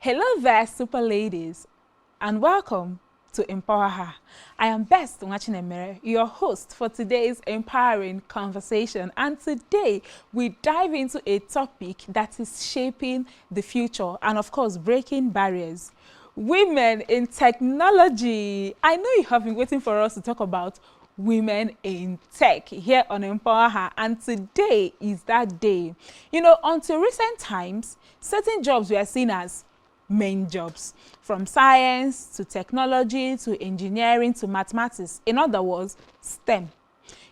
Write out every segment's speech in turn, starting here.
Hello there, super ladies, and welcome to Empower Her. I am Best Nwachinemere, your host for today's empowering conversation. And today we dive into a topic that is shaping the future and, of course, breaking barriers. Women in technology. I know you have been waiting for us to talk about women in tech here on Empower Her, and today is that day. You know, until recent times, certain jobs were seen as main jobs, from science to technology to engineering to mathematics. In other words, STEM.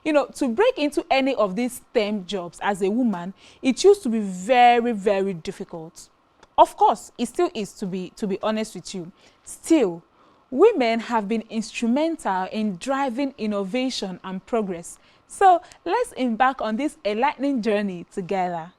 You know, to break into any of these STEM jobs as a woman, it used to be very, very difficult. Of course, it still is, to be honest with you. Still, women have been instrumental in driving innovation and progress. So let's embark on this enlightening journey together.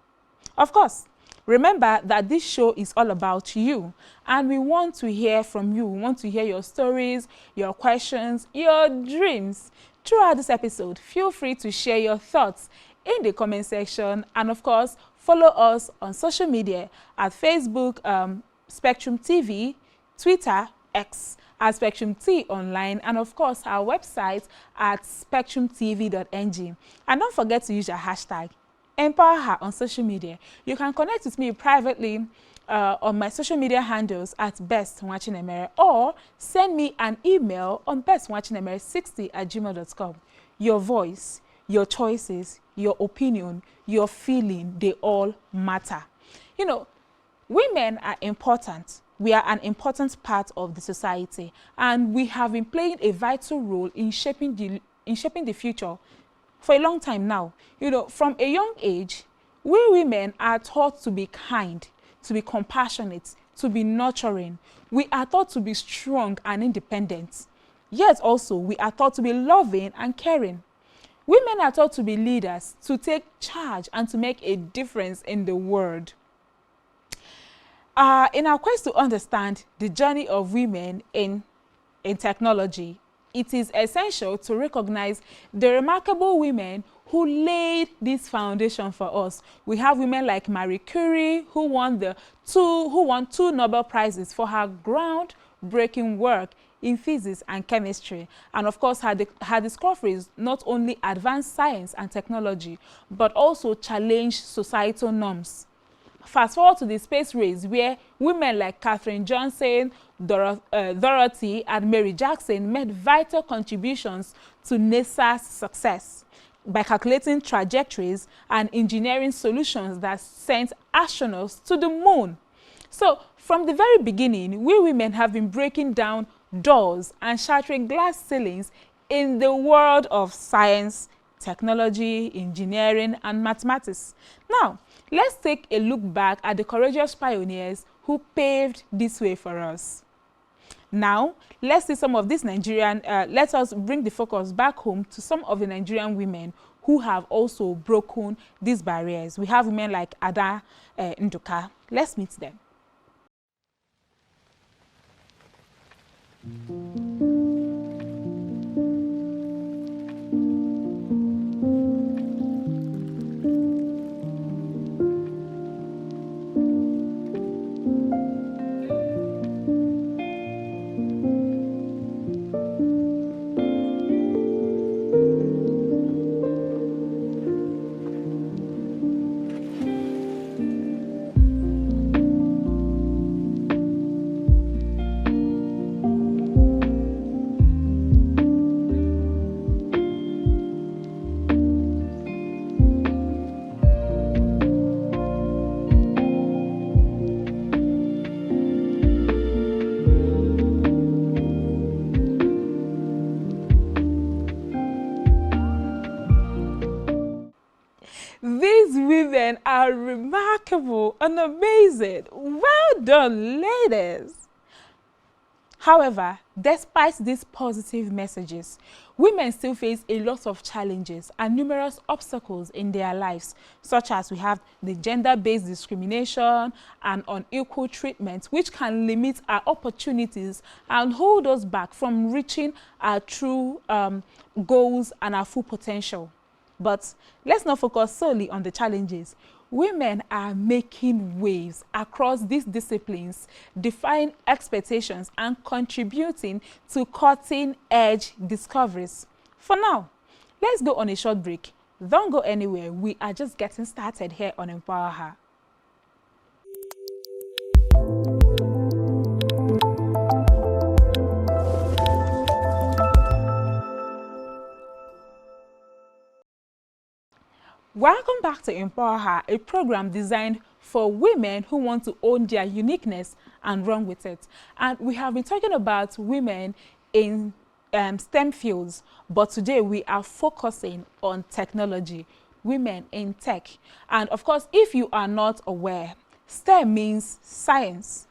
Of course, remember that this show is all about you, and we want to hear from you. We want to hear your stories, your questions, your dreams. Throughout this episode, feel free to share your thoughts in the comment section, and of course, follow us on social media at Facebook, Spectrum TV, Twitter, X, at Spectrum T Online, and of course our website at spectrumtv.ng. And don't forget to use your hashtag Empower Her on social media. You can connect with me privately on my social media handles at Best Nwachinemere, or send me an email on bestnwachinemere60@gmail.com. Your voice, your choices, your opinion, your feeling, they all matter. You know, women are important. We are an important part of the society, and we have been playing a vital role in shaping the future for a long time now. You know, from a young age, we women are taught to be kind, to be compassionate, to be nurturing. We are taught to be strong and independent. Yet also, we are taught to be loving and caring. Women are taught to be leaders, to take charge, and to make a difference in the world. In our quest to understand the journey of women in technology, it is essential to recognize the remarkable women who laid this foundation for us. We have women like Marie Curie, who won two Nobel Prizes for her groundbreaking work in physics and chemistry. And of course, her discoveries not only advanced science and technology, but also challenged societal norms. Fast forward to the space race, where women like Katherine Johnson, Dorothy, and Mary Jackson made vital contributions to NASA's success by calculating trajectories and engineering solutions that sent astronauts to the moon. So, from the very beginning, we women have been breaking down doors and shattering glass ceilings in the world of science, technology, engineering, and mathematics. Now, let's take a look back at the courageous pioneers who paved this way for us. Now, let's see some of these let us bring the focus back home to some of the Nigerian women who have also broken these barriers. We have women like Ada Nduka. Let's meet them. These women are remarkable and amazing. Well done, ladies. However, despite these positive messages, women still face a lot of challenges and numerous obstacles in their lives, such as we have the gender-based discrimination and unequal treatment, which can limit our opportunities and hold us back from reaching our true goals and our full potential. But let's not focus solely on the challenges. women are making waves across these disciplines, defying expectations and contributing to cutting-edge discoveries. For now, let's go on a short break. Don't go anywhere. We are just getting started here on Empower Her. Welcome back to Empower Her, a program designed for women who want to own their uniqueness and run with it. And we have been talking about women in STEM fields, but today we are focusing on technology, women in tech. And of course, if you are not aware, STEM means science,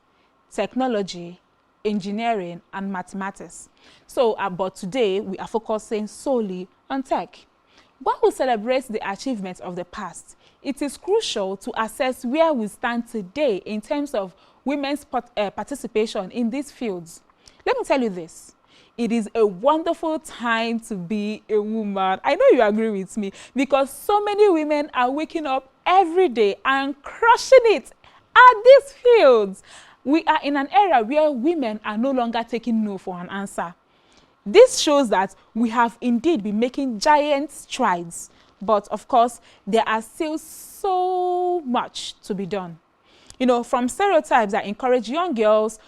technology, engineering, and mathematics. So, but today we are focusing solely on tech. While we celebrate the achievements of the past, it is crucial to assess where we stand today in terms of women's participation in these fields. Let me tell you this. It is a wonderful time to be a woman. I know you agree with me because so many women are waking up every day and crushing it at these fields. We are in an era where women are no longer taking no for an answer. This shows that we have indeed been making giant strides, but of course, there are still so much to be done. You know, from stereotypes that encourage young girls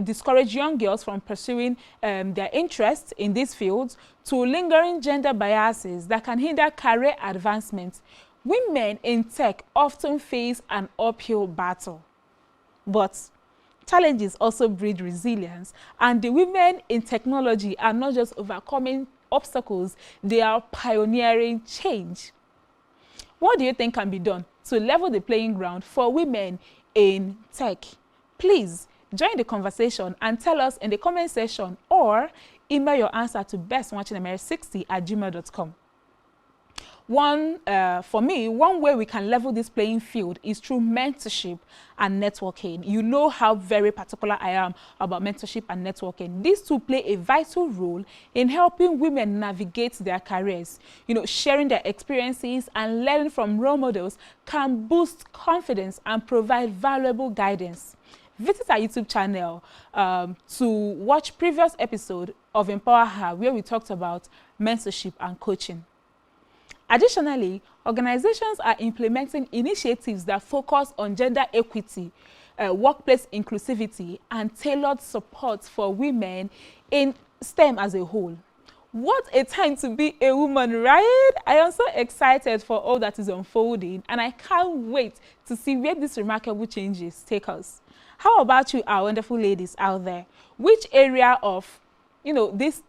discourage young girls from pursuing their interests in these fields, to lingering gender biases that can hinder career advancement, women in tech often face an uphill battle. But challenges also breed resilience, and the women in technology are not just overcoming obstacles, they are pioneering change. What do you think can be done to level the playing ground for women in tech? Please join the conversation and tell us in the comment section or email your answer to bestnwachinemere60@gmail.com. For me, one way we can level this playing field is through mentorship and networking. You know how very particular I am about mentorship and networking. These two play a vital role in helping women navigate their careers. You know, sharing their experiences and learning from role models can boost confidence and provide valuable guidance. Visit our YouTube channel to watch previous episode of Empower Her, where we talked about mentorship and coaching. Additionally, organizations are implementing initiatives that focus on gender equity, workplace inclusivity, and tailored support for women in STEM as a whole. What a time to be a woman, right? I am so excited for all that is unfolding, and I can't wait to see where these remarkable changes take us. How about you, our wonderful ladies out there? Which area of, this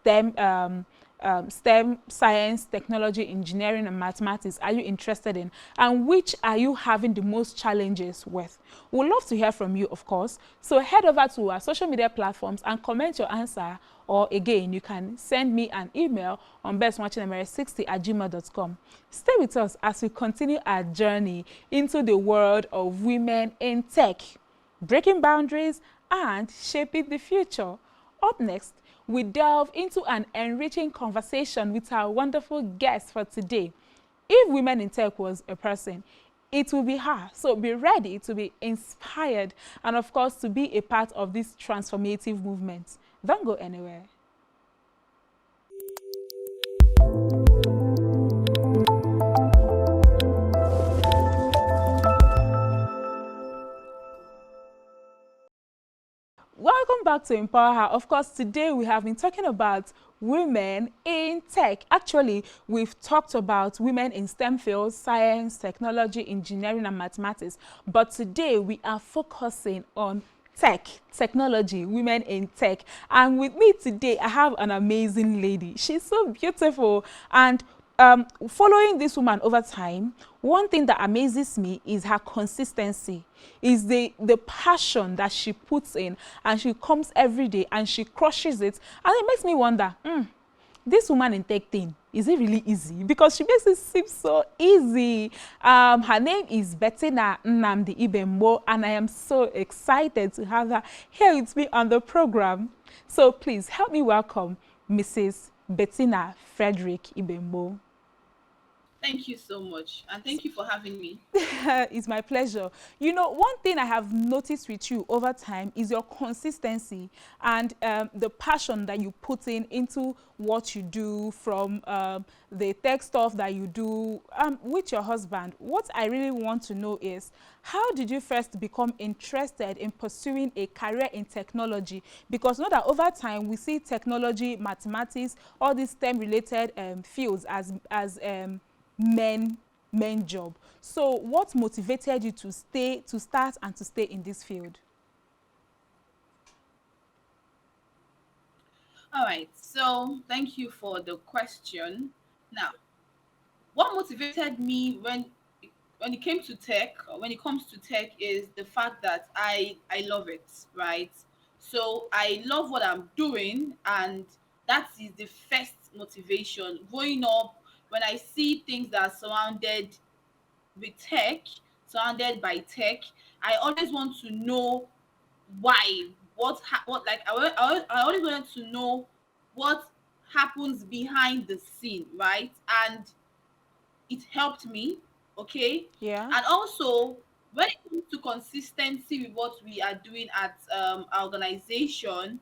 STEM, science, technology, engineering, and mathematics are you interested in? And which are you having the most challenges with? We'd love to hear from you, of course. So head over to our social media platforms and comment your answer. Or again, you can send me an email on bestnwachinemere60@gmail.com. Stay with us as we continue our journey into the world of women in tech, breaking boundaries and shaping the future. Up next, we delve into an enriching conversation with our wonderful guest for today. If women in tech was a person, it will be her. So be ready to be inspired and, of course, to be a part of this transformative movement. Don't go anywhere. Welcome back to Empower Her. Of course, today we have been talking about women in tech. Actually, we've talked about women in STEM fields, science, technology, engineering, and mathematics. But today we are focusing on tech, technology, women in tech. And with me today, I have an amazing lady. She's so beautiful. And following this woman over time, one thing that amazes me is her consistency, is the passion that she puts in, and she comes every day and she crushes it. And it makes me wonder, this woman in tech thing, is it really easy? Because she makes it seem so easy. Her name is Bettina Nwachinemere, and I am so excited to have her here with me on the program. So please help me welcome Mrs. Bettina Frederick Ibembo. Thank you so much. And thank you for having me. It's my pleasure. You know, one thing I have noticed with you over time is your consistency and the passion that you put in into what you do, from the tech stuff that you do with your husband. What I really want to know is, how did you first become interested in pursuing a career in technology? Because know that over time we see technology, mathematics, all these STEM related fields as men men job. So what motivated you to start and to stay in this field? All right. So thank you for the question. Now, what motivated me when it came to tech, or when it comes to tech, is the fact that I love it, right? So I love what I'm doing, and that is the first motivation. Growing up, when I see things that are surrounded with tech, surrounded by tech, I always want to know why, what, like I always wanted to know what happens behind the scene, right? And it helped me, okay. Yeah. And also, when it comes to consistency with what we are doing at our organization,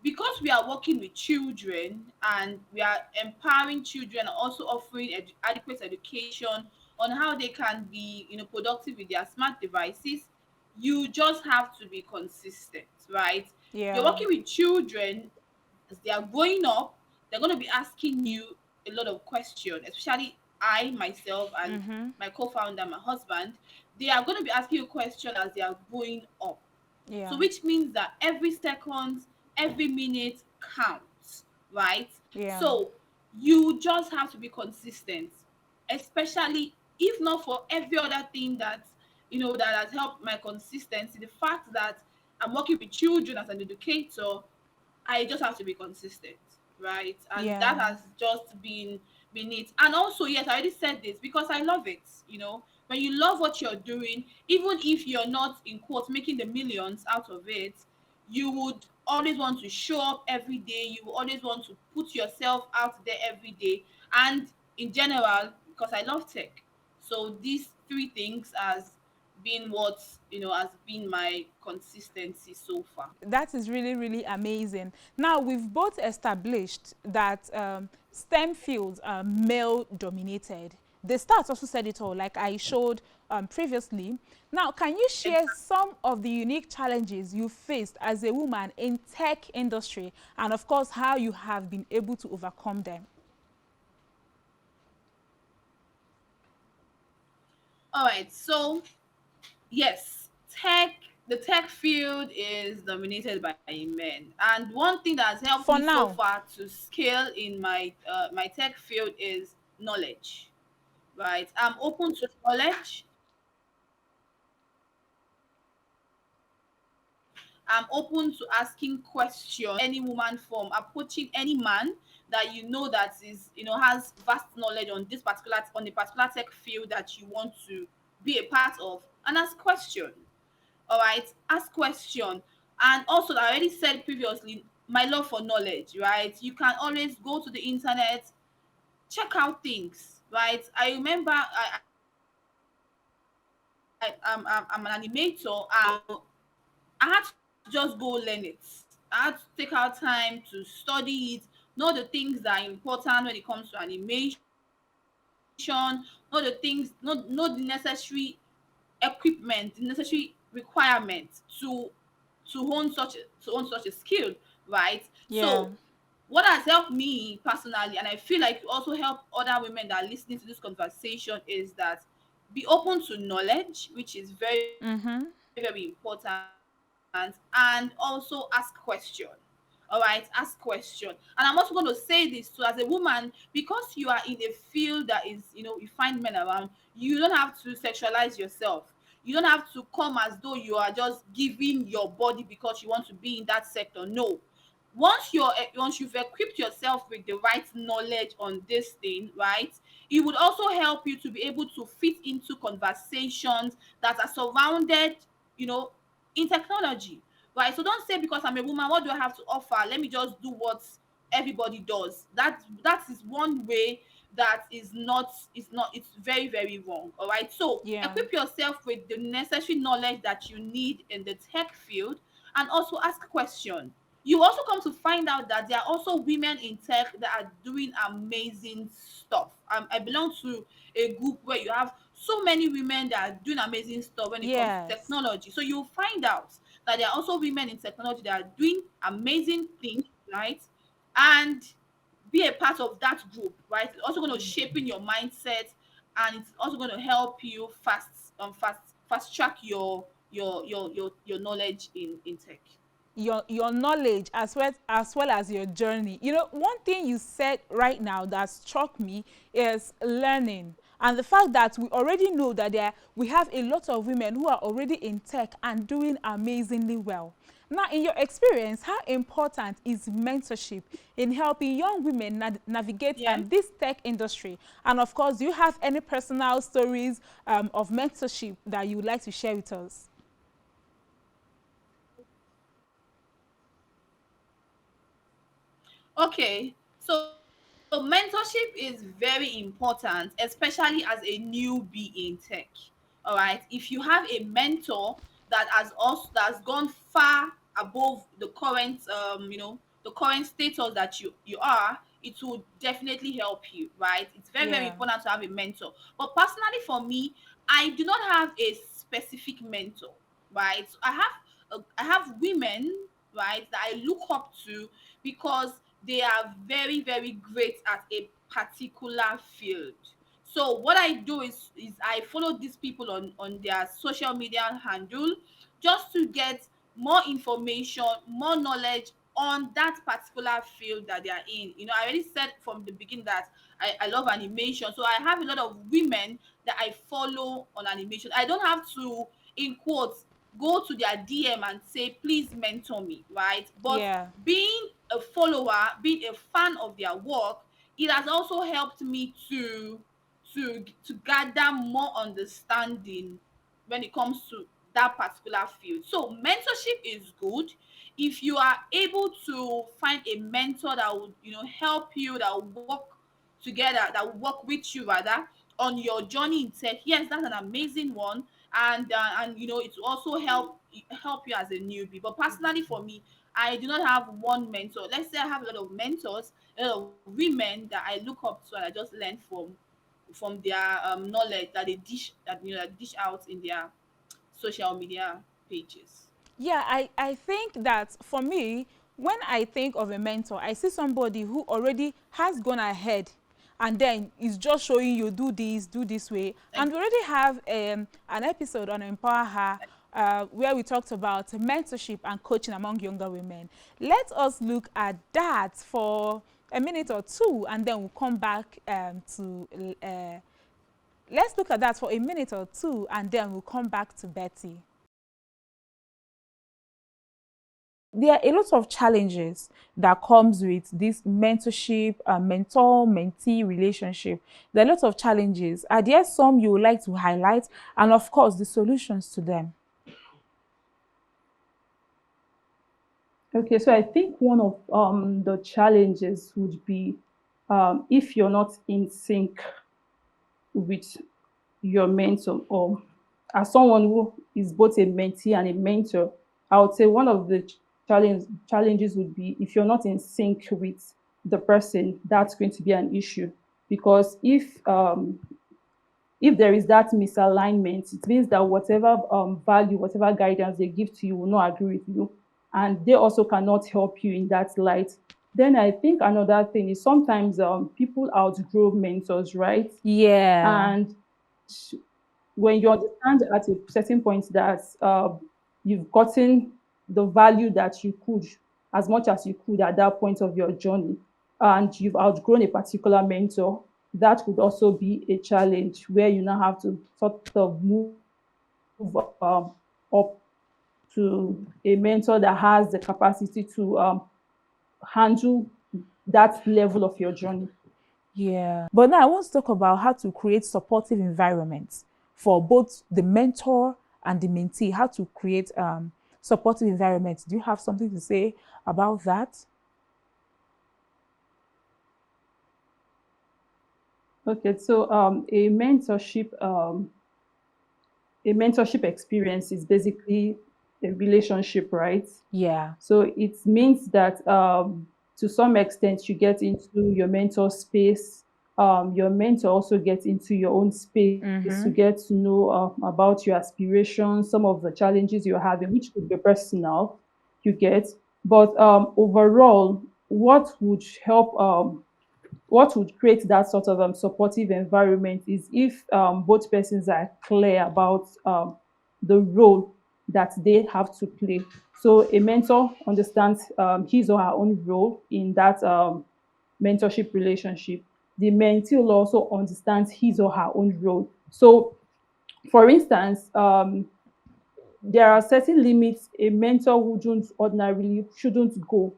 because we are working with children and we are empowering children and also offering adequate education on how they can be, productive with their smart devices, you just have to be consistent, right? You're Yeah. working with children. As they are growing up, they're going to be asking you a lot of questions, especially I myself and Mm-hmm. my co-founder, my husband. They are going to be asking you questions as they are growing up. So Yeah. which means that every second, every minute counts, right? Yeah. So you just have to be consistent, especially if not for every other thing that has helped my consistency. The fact that I'm working with children as an educator, I just have to be consistent, right? And that Yeah. has just been it. And also, yes, I already said this because I love it. When you love what you're doing, even if you're not in quotes making the millions out of it, you would always want to show up every day. You always want to put yourself out there every day. And in general, because I love tech, so these three things has been my consistency so far. That is really, really amazing. Now, we've both established that STEM fields are male dominated. The stats also said it all, like I showed previously. Now, can you share Exactly. some of the unique challenges you faced as a woman in tech industry, and of course, how you have been able to overcome them? All right. So yes, the tech field is dominated by men, and one thing that has helped me For so now. far to scale in my tech field is knowledge. Right, I'm open to knowledge. I'm open to asking questions any woman, from approaching any man that that has vast knowledge on the particular tech field that you want to be a part of, and ask question. All right, ask question. And also, I already said previously, my love for knowledge, right? You can always go to the internet, check out things, right? I remember I'm an animator, and I had to just go learn it. I had to take out time to study it, know the things that are important when it comes to animation, know the things, know the necessary equipment, the necessary requirement to own such a skill, right? Yeah. So what has helped me personally, and I feel like it also help other women that are listening to this conversation, is that be open to knowledge, which is very, very Mm-hmm. important, and also ask question. All right, ask question. And I'm also going to say this too, as a woman, because you are in a field that is, you find men around, you don't have to sexualize yourself. You don't have to come as though you are just giving your body because you want to be in that sector. No. Once you've equipped yourself with the right knowledge on this thing, right, it would also help you to be able to fit into conversations that are surrounded, you know in technology, right? So don't say, because I'm a woman, what do I have to offer? Let me just do what everybody does. That is one way that it's very, very wrong. All right, so Yeah. equip yourself with the necessary knowledge that you need in the tech field, and also ask questions. You also come to find out that there are also women in tech that are doing amazing stuff. I belong to a group where you have so many women that are doing amazing stuff when it comes to Yes. technology. So you'll find out that there are also women in technology that are doing amazing things, right? And be a part of that group, right? It's also going to shape in your mindset, and it's also going to help you fast track your knowledge in tech. Your knowledge as well as your journey. You know, one thing you said right now that struck me is learning, and the fact that we already know that we have a lot of women who are already in tech and doing amazingly well. Now, in your experience, how important is mentorship in helping young women navigate Yeah. this tech industry? And of course, do you have any personal stories of mentorship that you would like to share with us? Okay, so mentorship is very important, especially as a newbie in tech. All right, if you have a mentor that's gone far above the current the current status that you are, it will definitely help you. Right, it's very, very Yeah. important to have a mentor. But personally, for me, I do not have a specific mentor. Right, so I have women, right, that I look up to because they are very, very great at a particular field. So what I do is I follow these people on their social media handle, just to get more information, more knowledge on that particular field that they are in. You know, I already said from the beginning that I love animation. So I have a lot of women that I follow on animation. I don't have to, in quotes, go to their DM and say, please mentor me, right? But Yeah. being a follower, being a fan of their work, it has also helped me to gather more understanding when it comes to that particular field. So mentorship is good if you are able to find a mentor that would, help you, that will work together, that will work with you rather on your journey in tech. Yes, that's an amazing one, and it will also help you as a newbie. But personally, for me, I do not have one mentor. Let's say I have a lot of mentors, a lot of women that I look up to and I just learn from their knowledge that that dish out in their social media pages. Yeah, I think that for me, when I think of a mentor, I see somebody who already has gone ahead and then is just showing you do this way. And Ex- we already have an episode on Empower Her where we talked about mentorship and coaching among younger women. Let us look at that for a minute or two, and then we'll come back to let's look at that for a minute or two, and then we'll come back to Betty. There are a lot of challenges that comes with this mentorship, mentor-mentee relationship. There are a lot of challenges. Are there some you would like to highlight, and of course the solutions to them? Okay, so I think one of the challenges would be if you're not in sync with your mentor, or as someone who is both a mentee and a mentor, I would say one of the challenges would be if you're not in sync with the person, that's going to be an issue. Because if there is that misalignment, it means that whatever value, whatever guidance they give to you will not agree with you. And they also cannot help you in that light. Then I think another thing is sometimes people outgrow mentors, right? Yeah. And when you understand at a certain point that you've gotten the value that you could, as much as you could at that point of your journey, and you've outgrown a particular mentor, that could also be a challenge where you now have to sort of move up to a mentor that has the capacity to handle that level of your journey. Yeah. But now I want to talk about how to create supportive environments for both the mentor and the mentee. How to create supportive environments. Do you have something to say about that? Okay, so a mentorship experience is basically a relationship, right? Yeah. So it means that to some extent you get into your mentor space. Your mentor also gets into your own space to Mm-hmm. get to know about your aspirations, some of the challenges you're having, which could be personal, you get. But overall, what would create that sort of supportive environment is if both persons are clear about the role that they have to play. So a mentor understands his or her own role in that mentorship relationship. The mentee will also understand his or her own role. So, for instance, there are certain limits a mentor wouldn't ordinarily shouldn't go.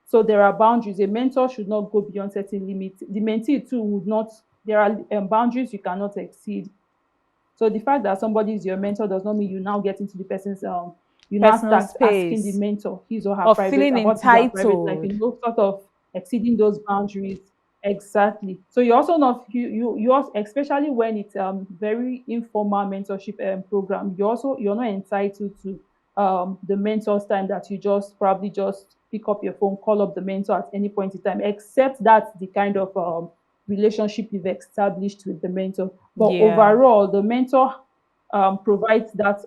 So there are boundaries. A mentor should not go beyond certain limits. The mentee too would not. There are boundaries you cannot exceed. So the fact that somebody is your mentor does not mean you now get into the person's you now Personal start asking the space mentor his or her of private feeling what is their private life, entitled. sort of exceeding those boundaries. Exactly. So you also not you also, especially when it's very informal mentorship program, you're not entitled to the mentor's time that you just probably just pick up your phone, call up the mentor at any point in time, except that's the kind of relationship you've established with the mentor. But Yeah. overall, the mentor provides that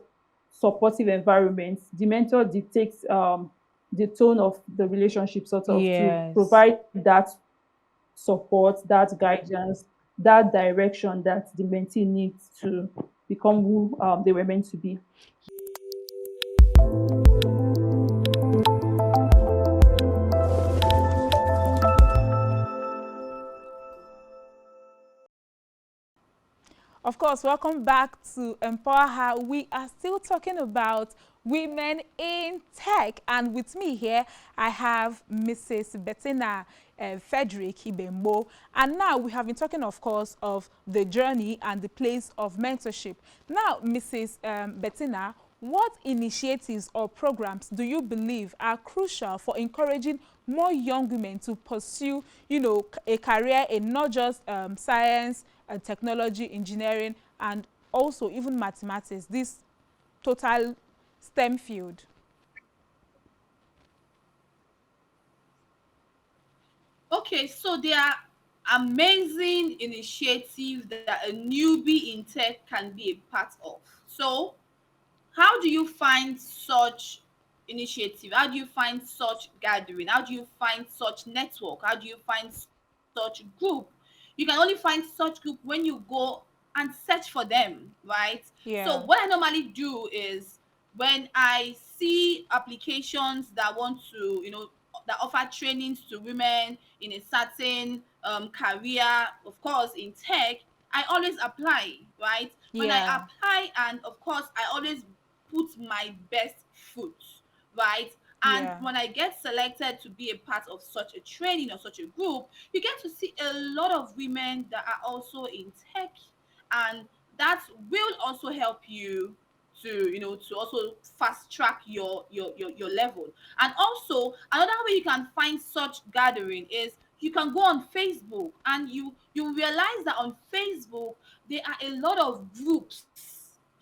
supportive environment. The mentor dictates the tone of the relationship, sort of, to Yes. provide that support, that guidance, that direction that the mentee needs to become who they were meant to be. Of course, welcome back to Empower Her. We are still talking about women in tech. And with me here, I have Mrs. Bettina Frederick Ibembo. And now we have been talking, of course, of the journey and the place of mentorship. Now, Mrs. Bettina, what initiatives or programs do you believe are crucial for encouraging more young women to pursue, a career in not just science and technology, engineering, and also even mathematics, this total STEM field? Okay, so there are amazing initiatives that a newbie in tech can be a part of. So how do you find such initiative? How do you find such gathering? How do you find such network? How do you find such group? You can only find such group when you go and search for them, right? So Yeah. what I normally do is when I see applications that want to, that offer trainings to women in a certain career, of course in tech, I always apply, right? When I Yeah. apply, and of course I always put my best foot, right? And Yeah. when I get selected to be a part of such a training or such a group, you get to see a lot of women that are also in tech, and that will also help you to, to also fast track your level. And also another way you can find such gathering is you can go on Facebook, and you realize that on Facebook there are a lot of groups,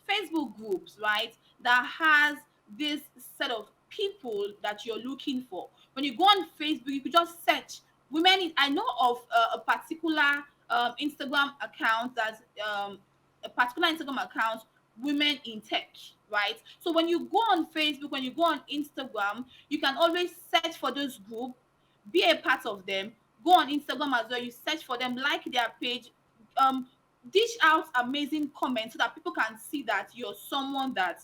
Facebook groups, right, that has this set of people that you're looking for. When you go on Facebook, you could just search women I know of a particular Instagram account that's a particular Instagram account, women in tech, right? So when you go on Facebook, when you go on Instagram, you can always search for those group, be a part of them. Go on Instagram as well, you search for them, like their page, dish out amazing comments so that people can see that you're someone that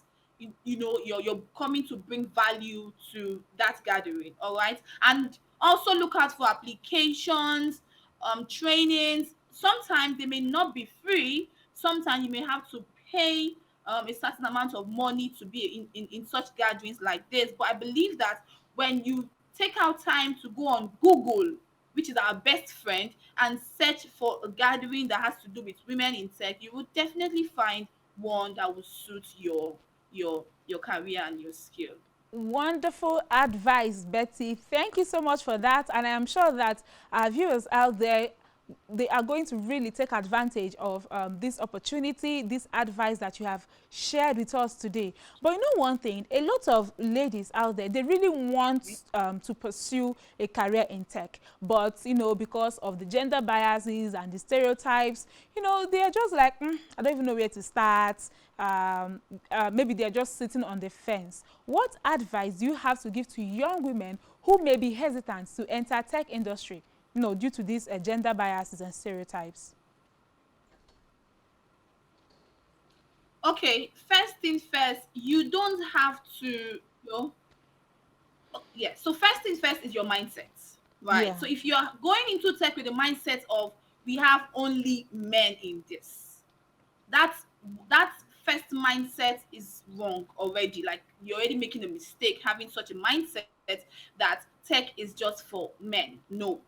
you're coming to bring value to that gathering. All right. And also look out for applications, trainings. Sometimes they may not be free, sometimes you may have to pay a certain amount of money to be in such gatherings like this. But I believe that when you take out time to go on Google, which is our best friend, and search for a gathering that has to do with women in tech, you will definitely find one that will suit your career and your skill. Wonderful advice, Betty. Thank you so much for that. And I am sure that our viewers out there they are going to really take advantage of this opportunity, this advice that you have shared with us today. But you know one thing, a lot of ladies out there, they really want to pursue a career in tech, but you know, because of the gender biases and the stereotypes, you know, they are just like, I don't even know where to start. Maybe they're just sitting on the fence. What advice do you have to give to young women who may be hesitant to enter tech industry, you know, due to these gender biases and stereotypes? Okay, first thing first, you don't have to, yeah. So first things first is your mindset, right? Yeah, So if you are going into tech with the mindset of we have only men in this, that's that first mindset is wrong already. Like, you're already making a mistake having such a mindset that tech is just for men. No,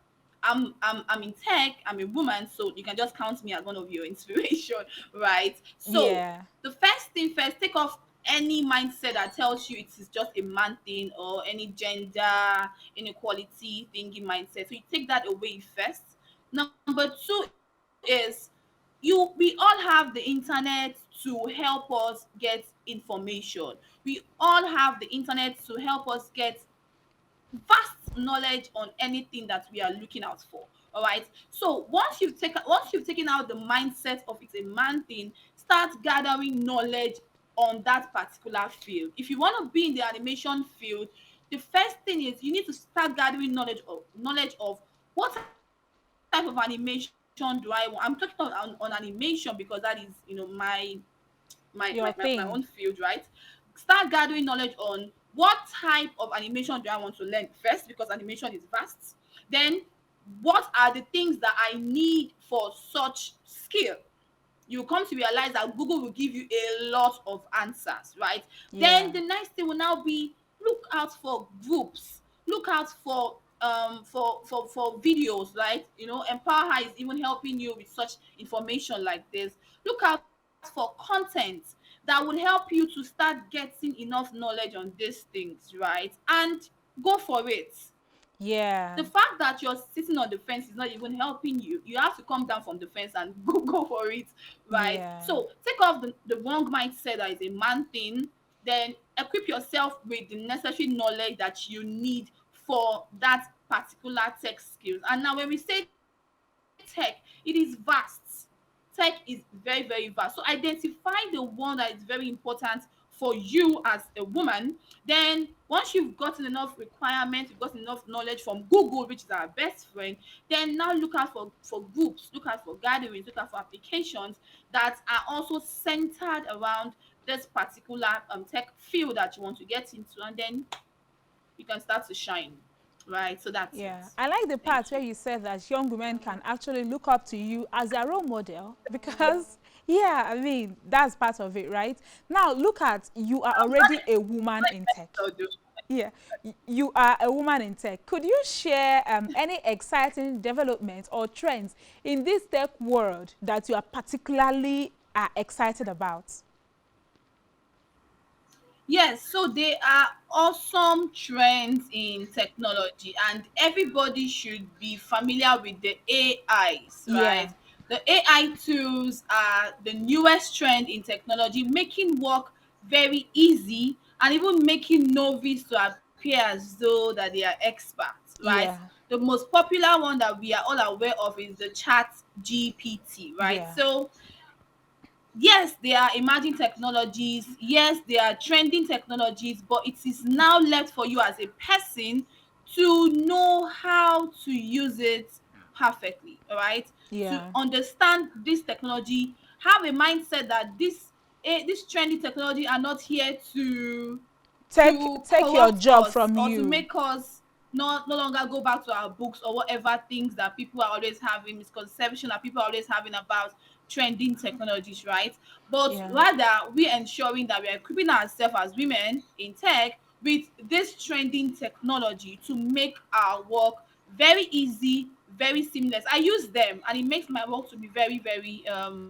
I'm in tech, I'm a woman, so you can just count me as one of your inspiration. Right? So yeah, the first thing first, take off any mindset that tells you it is just a man thing, or any gender inequality thinking mindset. So you take that away first. Number two is, we all have the internet to help us get information. We all have the internet to help us get vast knowledge on anything that we are looking out for. All right. So once you've taken out the mindset of it's a man thing, start gathering knowledge on that particular field. If you want to be in the animation field, the first thing is you need to start gathering knowledge of what type of animation do I want. I'm talking on animation because that is, my your own thing. field, right? Start gathering knowledge on what type of animation do I want to learn first, because animation is vast. Then, what are the things that I need for such skill? You come to realize that Google will give you a lot of answers, right? Yeah, Then the next thing will now be, look out for groups, look out for videos, right? Empower is even helping you with such information like this. Look out for content that will help you to start getting enough knowledge on these things, right? And go for it. yeah, The fact that you're sitting on the fence is not even helping you. You have to come down from the fence and go for it, right? yeah, So take off the wrong mindset that is a man thing. Then equip yourself with the necessary knowledge that you need for that particular tech skills. And now when we say tech, it is vast. Tech is very, very vast. So identify the one that is very important for you as a woman. Then once you've gotten enough requirements, you've gotten enough knowledge from Google, which is our best friend, then now look out for groups, look out for gatherings, look out for applications that are also centered around this particular tech field that you want to get into, and then you can start to shine. Right? So that's it. yeah. I like the part Thank where you. you said that young women can actually look up to you as their role model because, yeah, I mean, that's part of it, right? Now, look at, you are already a woman in tech. So do- Yeah, you are a woman in tech. Could you share any exciting developments or trends in this tech world that you are particularly excited about? Yes, so there are awesome trends in technology, and everybody should be familiar with the AIs, Yeah, right? The AI tools are the newest trend in technology, making work very easy and even making novice to appear as though that they are experts, right? yeah, The most popular one that we are all aware of is the Chat GPT, right? yeah. So yes, there are emerging technologies, yes, there are trending technologies, but it is now left for you as a person to know how to use it perfectly. All right, to Yeah. understand this technology, have a mindset that this trendy technology are not here to Take your co-opt job us from or to you. make us no longer go back to our books or whatever things that people are always having misconception that people are always having about trending technologies, right? But Yeah. rather, we're ensuring that we are equipping ourselves as women in tech with this trending technology to make our work very easy, very seamless. I use them and it makes my work to be very, very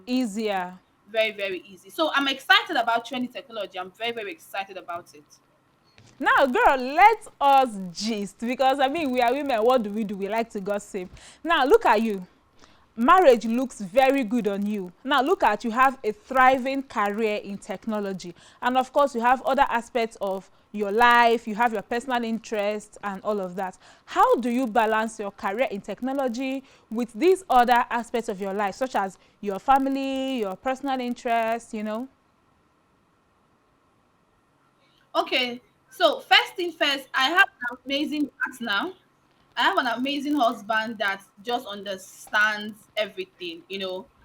Easier. very, very easy. So I'm excited about trending technology. I'm very, very excited about it. Now, girl, let us gist because I mean we are women. What do? We like to gossip. Now, look at you. marriage looks very good on you. Now look at, you have a thriving career in technology, and of course you have other aspects of your life, you have your personal interests and all of that. How do you balance your career in technology with these other aspects of your life, such as your family, your personal interests, you know? Okay, so first thing first, I have an amazing partner. I have an amazing husband that just understands everything.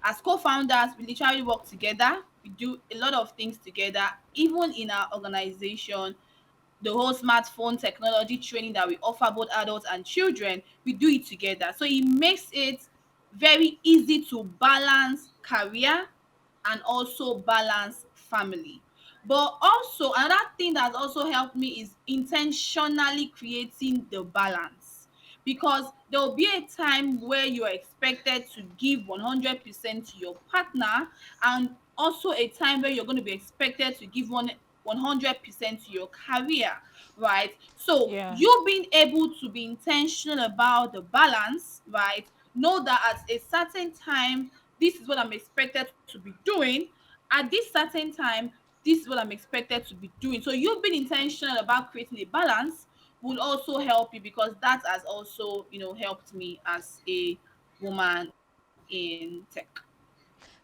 As co-founders, we literally work together. We do a lot of things together, even in our organization. The whole smartphone technology training that we offer both adults and children, we do it together. So it makes it very easy to balance career and also balance family. But also another thing that also helped me is intentionally creating the balance, because there will be a time where you are expected to give 100% to your partner, and also a time where you're going to be expected to give 100% to your career, right? So Yeah. you being able to be intentional about the balance, right? Know that at a certain time, this is what I'm expected to be doing. At this certain time, this is what I'm expected to be doing. So you being intentional about creating a balance will also help you, because that has also, helped me as a woman in tech.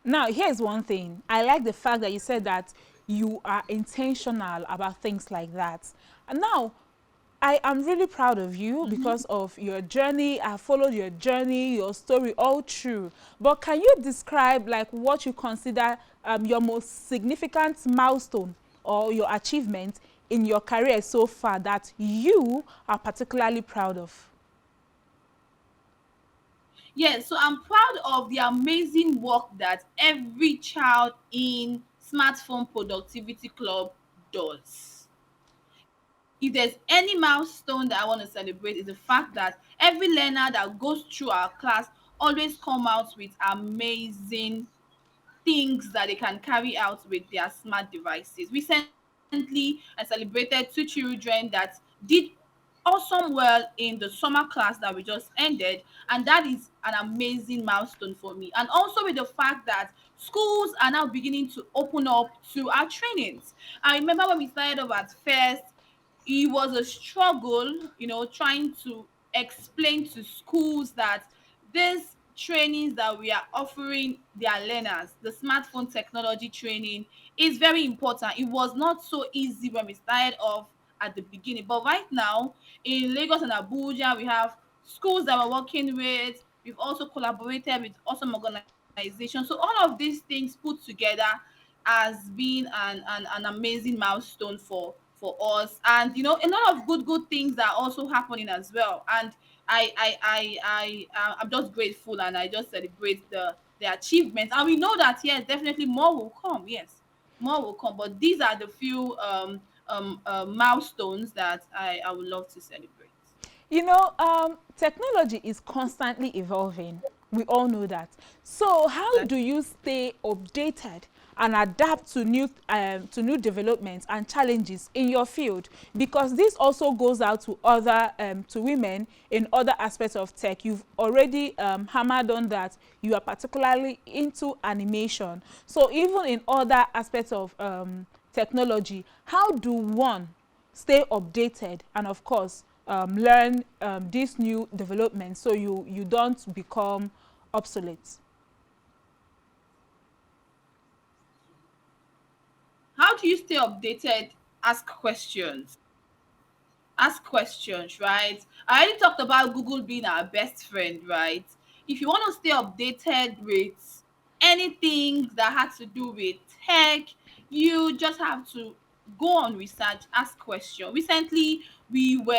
Now, here's one thing. I like the fact that you said that you are intentional about things like that. And now, I am really proud of you Mm-hmm. because of your journey. I followed your journey, your story all through. But can you describe like what you consider your most significant milestone or your achievement in your career so far that you are particularly proud of? Yes, so I'm proud of the amazing work that every child in Smartphone Productivity Club does. If there's any milestone that I want to celebrate, is the fact that every learner that goes through our class always come out with amazing things that they can carry out with their smart devices. Recently, I celebrated two children that did awesome well in the summer class that we just ended, and that is an amazing milestone for me. And also with the fact that schools are now beginning to open up to our trainings. I remember when we started off at first, it was a struggle, trying to explain to schools that these trainings that we are offering their learners, the smartphone technology training, is very important. It was not so easy when we started off at the beginning, but right now in Lagos and Abuja, we have schools that we're working with. We've also collaborated with awesome organizations. So all of these things put together has been an amazing milestone for us. And a lot of good things are also happening as well. And I'm just grateful, and I just celebrate the achievements. And we know that yes, definitely more will come. Yes, more will come. But these are the few milestones that I would love to celebrate. You know, technology is constantly evolving. We all know that. So, how do Exactly. you stay updated and adapt to new developments and challenges in your field? Because this also goes out to other to women in other aspects of tech. You've already hammered on that. You are particularly into animation. So, even in other aspects of technology, how do one stay updated and of course learn these new developments so you don't become obsolete? How do you stay updated? Ask questions. Ask questions, right? I already talked about Google being our best friend, right? If you want to stay updated with anything that has to do with tech, you just have to go on research, ask questions. Recently, we were,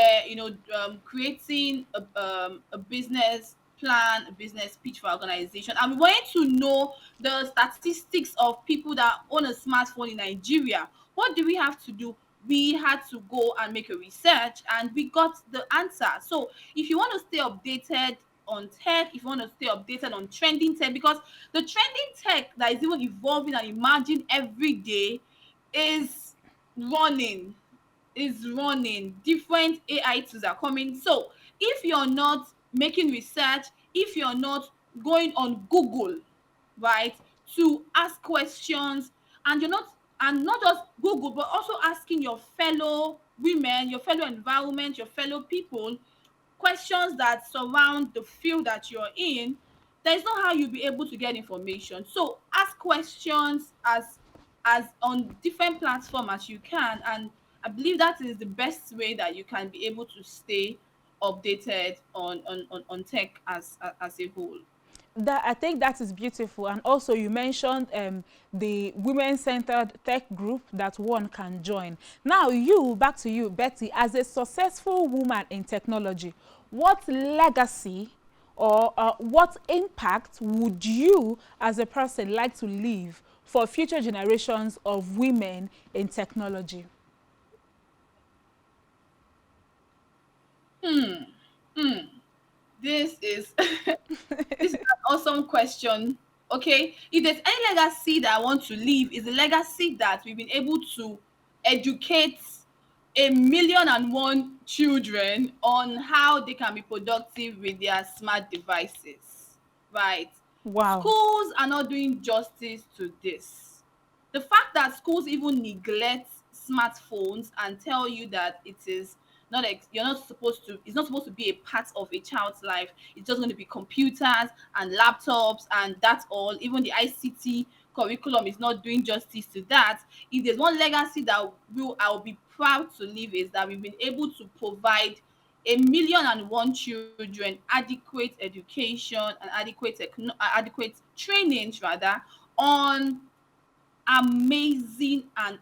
creating a business plan, a business pitch for our organization, and we wanted to know the statistics of people that own a smartphone in Nigeria. What do we have to do? We had to go and make a research, and we got the answer. So if you want to stay updated on tech, if you want to stay updated on trending tech, because the trending tech that is even evolving and emerging every day is running different AI tools are coming. So if you're not making research, if you're not going on Google, right, to ask questions, and you're not and not just Google, but also asking your fellow women, your fellow environment, your fellow people questions that surround the field that you're in, there's no how you'll be able to get information. So ask questions as on different platform as you can, and I believe that is the best way that you can be able to stay updated on tech as a whole. That, I think that is beautiful. And also you mentioned the women-centered tech group that one can join. Now you, back to you, Betty, as a successful woman in technology, what legacy or what impact would you as a person like to leave for future generations of women in technology? This is this is an awesome question. Okay, if there's any legacy that I want to leave, is the legacy that we've been able to educate 1,000,001 children on how they can be productive with their smart devices. Right? Wow. Schools are not doing justice to this. The fact that schools even neglect smartphones and tell you that it is not you're not supposed to, it's not supposed to be a part of a child's life, it's just going to be computers and laptops and that's all. Even the ICT curriculum is not doing justice to that. If there's one legacy that I'll be proud to leave, is that we've been able to provide 1,000,001 children adequate education and adequate trainings rather on amazing and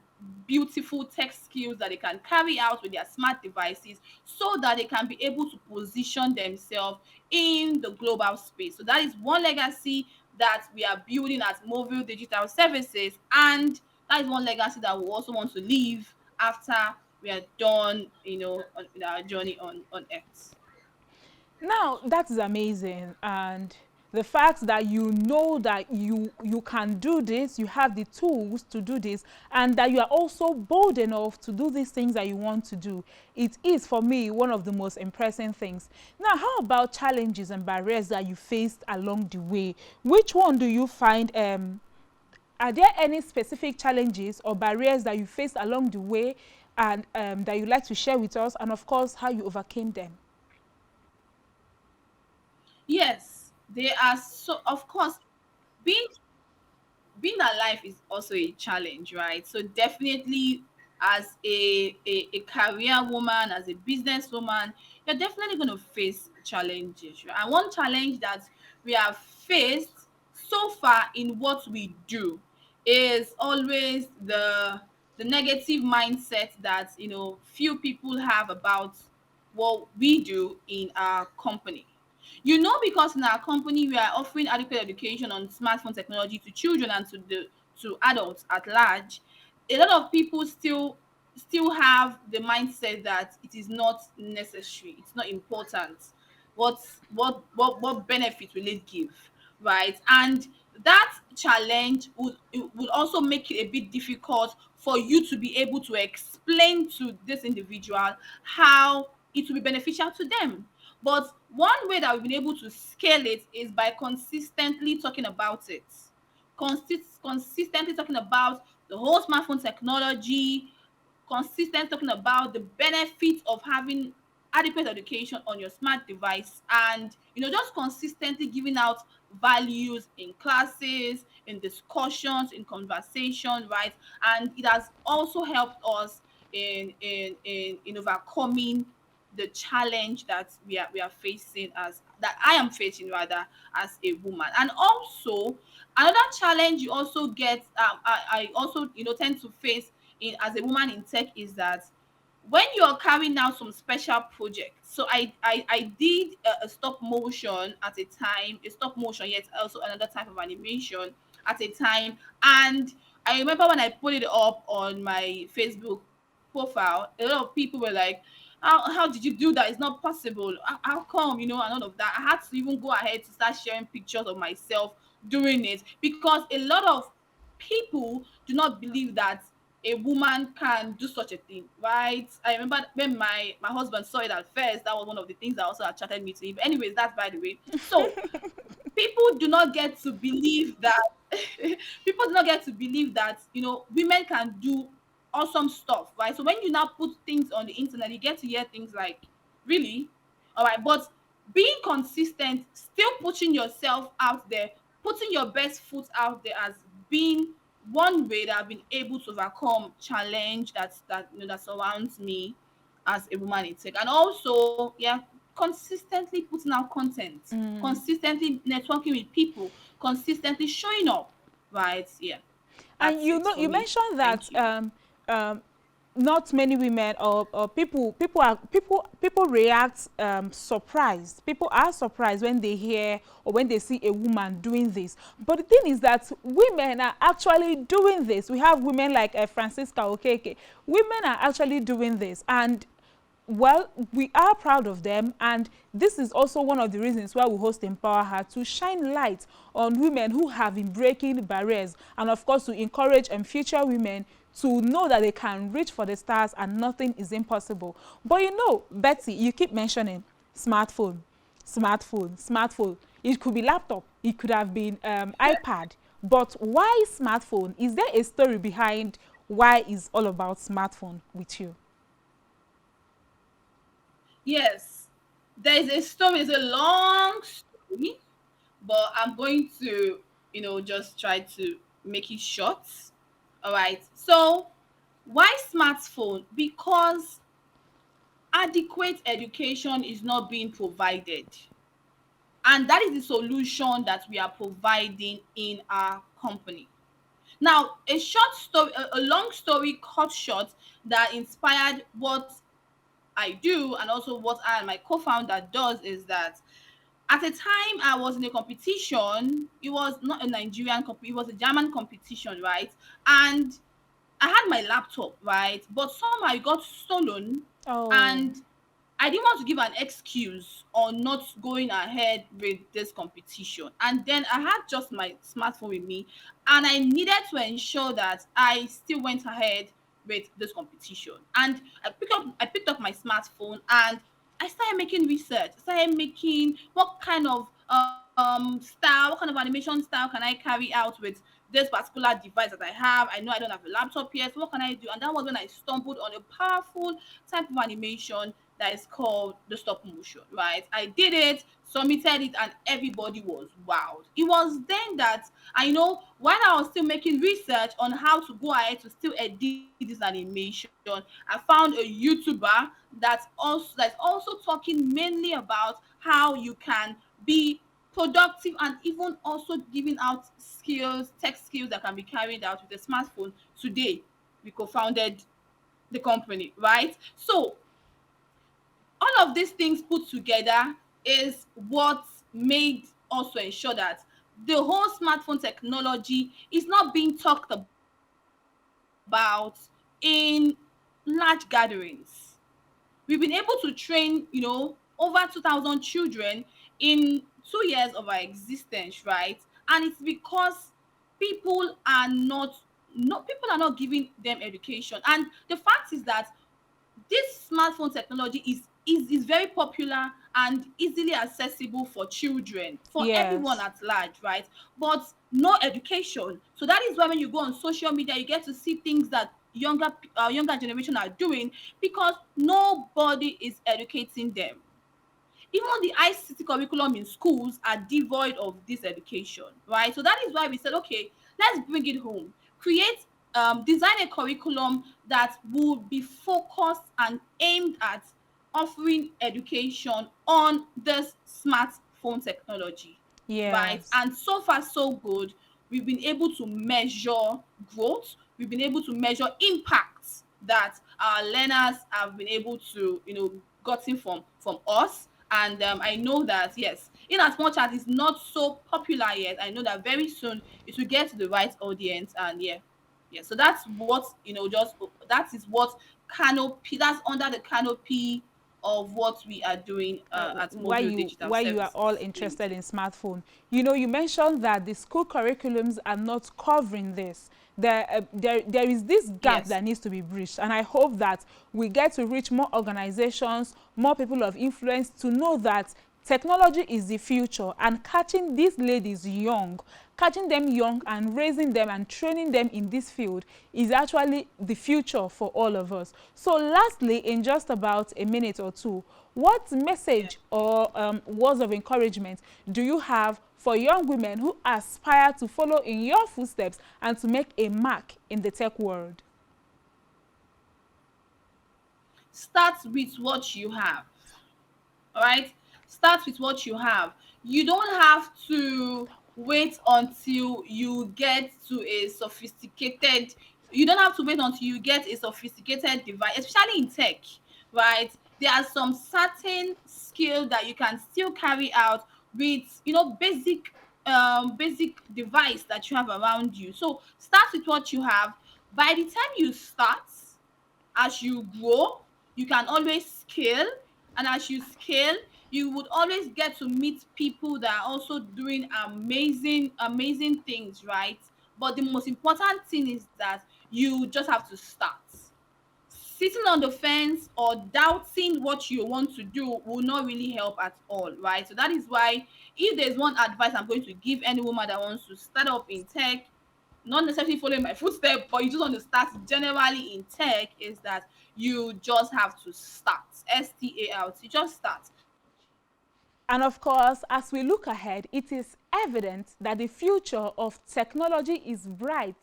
beautiful tech skills that they can carry out with their smart devices, so that they can be able to position themselves in the global space. So that is one legacy that we are building as Mobile Digital Services, and that is one legacy that we also want to leave after we are done, with our journey on Earth. Now that is amazing, and the fact that you know that you can do this, you have the tools to do this, and that you are also bold enough to do these things that you want to do, it is for me one of the most impressive things. Now, how about challenges and barriers that you faced along the way? Which one do you find? Are there any specific challenges or barriers that you faced along the way, and that you'd like to share with us, and of course, how you overcame them? Yes, they are, so of course, being being alive is also a challenge, right? So definitely, as a career woman, as a business woman, you're definitely going to face challenges, right? And one challenge that we have faced so far in what we do is always the negative mindset that few people have about what we do in our company. Because in our company we are offering adequate education on smartphone technology to children and to adults at large. A lot of people still have the mindset that it is not necessary, it's not important. What benefit will it give, right? And that challenge would also make it a bit difficult for you to be able to explain to this individual how it will be beneficial to them. But one way that we've been able to scale it is by consistently talking about it. Consistently talking about the whole smartphone technology, consistent talking about the benefits of having adequate education on your smart device, and just consistently giving out values in classes, in discussions, in conversation, right? And it has also helped us in overcoming the challenge that we are facing, as that I am facing rather, as a woman. And also another challenge you also get, I also tend to face in as a woman in tech, is that when you're carrying out some special projects. So I did a stop motion at a time, a stop motion, yet also another type of animation at a time. And I remember when I put it up on my Facebook profile, a lot of people were like, how did you do that? It's not possible. How come, and all of that. I had to even go ahead to start sharing pictures of myself doing it, because a lot of people do not believe that a woman can do such a thing, right? I remember when my husband saw it at first, that was one of the things that also attracted me to it. But anyways, that's by the way. So people do not get to believe that people do not get to believe that women can do awesome stuff, right? So when you now put things on the internet, you get to hear things like, really? All right, but being consistent, still putting yourself out there, putting your best foot out there as being one way that I've been able to overcome challenge that surrounds me as a woman in tech. And also, yeah, consistently putting out content, consistently networking with people, consistently showing up, right? Yeah, And that's you it know, for you me. mentioned that Thank you. um, not many women or people react surprised. People are surprised when they hear or when they see a woman doing this. But the thing is that women are actually doing this. We have women like Francisca Okeke. Women are actually doing this, and well, we are proud of them, and this is also one of the reasons why we host Empower Her, to shine light on women who have been breaking barriers, and of course to encourage future women to know that they can reach for the stars and nothing is impossible. But you know, Betty, you keep mentioning smartphone, smartphone, smartphone. It could be laptop, it could have been iPad, but why smartphone? Is there a story behind why it's all about smartphone with you? Yes, there is a story. It's a long story, but I'm going to, just try to make it short. All right. So, why smartphone? Because adequate education is not being provided. And that is the solution that we are providing in our company. Now, a short story, a long story cut short that inspired what I do and also what I and my co-founder does is that at a time I was in a competition. It was not a Nigerian competition, it was a German competition, right? And I had my laptop, right? But somehow it got stolen, Oh, and I didn't want to give an excuse on not going ahead with this competition. And then I had just my smartphone with me, and I needed to ensure that I still went ahead with this competition. And I picked up my smartphone, and I started making research. I started making what kind of style, what kind of animation style can I carry out with this particular device that I have. I know I don't have a laptop yet. So what can I do? And that was when I stumbled on a powerful type of animation that is called the stop motion, right? I did it, submitted it, and everybody was wowed. It was then that I know while I was still making research on how to go ahead to still edit this animation, I found a YouTuber that's also talking mainly about how you can be productive and even also giving out skills, tech skills that can be carried out with a smartphone. Today, we co-founded the company, right? So all of these things put together is what made us to ensure that the whole smartphone technology is not being talked about in large gatherings. We've been able to train, over 2,000 children in 2 years of our existence, right? And it's because people are not no people are not giving them education. And the fact is that this smartphone technology is very popular and easily accessible for children, for everyone yes. at large, right? But no education. So that is why when you go on social media, you get to see things that younger generation are doing because nobody is educating them. Even the ICT curriculum in schools are devoid of this education, right? So that is why we said, okay, let's bring it home. Create, design a curriculum that would be focused and aimed at offering education on this smartphone technology, right? Yes. And so far, so good. We've been able to measure growth. We've been able to measure impacts that our learners have been able to, gotten from us. And I know that yes, in as much as it's not so popular yet, I know that very soon it will get to the right audience. And yeah, so that's what, just that is what canopy, that's under the canopy of what we are doing at Why Mobile you Digital why you are all Services interested Limited. in smartphone. You know, you mentioned that the school curriculums are not covering this. There is this gap Yes. that needs to be bridged, and I hope that we get to reach more organizations, more people of influence to know that Technology is the future, and catching these ladies young, catching them young and raising them and training them in this field is actually the future for all of us. So lastly, in just about a minute or two, what message or words of encouragement do you have for young women who aspire to follow in your footsteps and to make a mark in the tech world? Start with what you have. All right, start with what you have. You don't have to wait until you get to a sophisticated you don't have to wait until you get a sophisticated device, especially in tech, right? There are some certain skill that you can still carry out with, basic device that you have around you. So start with what you have. By the time you start, as you grow, you can always scale. And as you scale, you would always get to meet people that are also doing amazing things, right? But the most important thing is that you just have to start. Sitting on the fence or doubting what you want to do will not really help at all, right? So that is why, if there's one advice I'm going to give any woman that wants to start up in tech, not necessarily following my footsteps, but you just want to start generally in tech, is that you just have to start. START. You just start. And of course, as we look ahead, it is evident that the future of technology is bright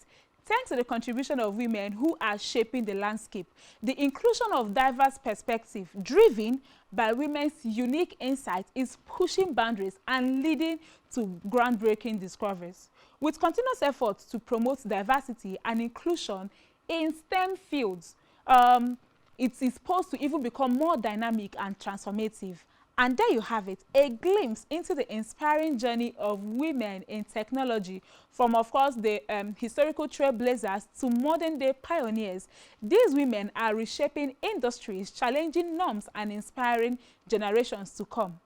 thanks to the contribution of women who are shaping the landscape. The inclusion of diverse perspectives driven by women's unique insight is pushing boundaries and leading to groundbreaking discoveries. With continuous efforts to promote diversity and inclusion in STEM fields, it is supposed to even become more dynamic and transformative. And there you have it, a glimpse into the inspiring journey of women in technology, from, of course, the historical trailblazers to modern-day pioneers. These women are reshaping industries, challenging norms, and inspiring generations to come.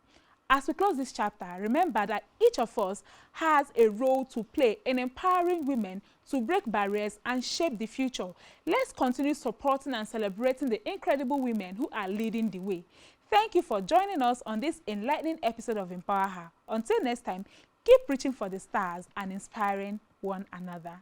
As we close this chapter, remember that each of us has a role to play in empowering women to break barriers and shape the future. Let's continue supporting and celebrating the incredible women who are leading the way. Thank you for joining us on this enlightening episode of Empower Her. Until next time, keep reaching for the stars and inspiring one another.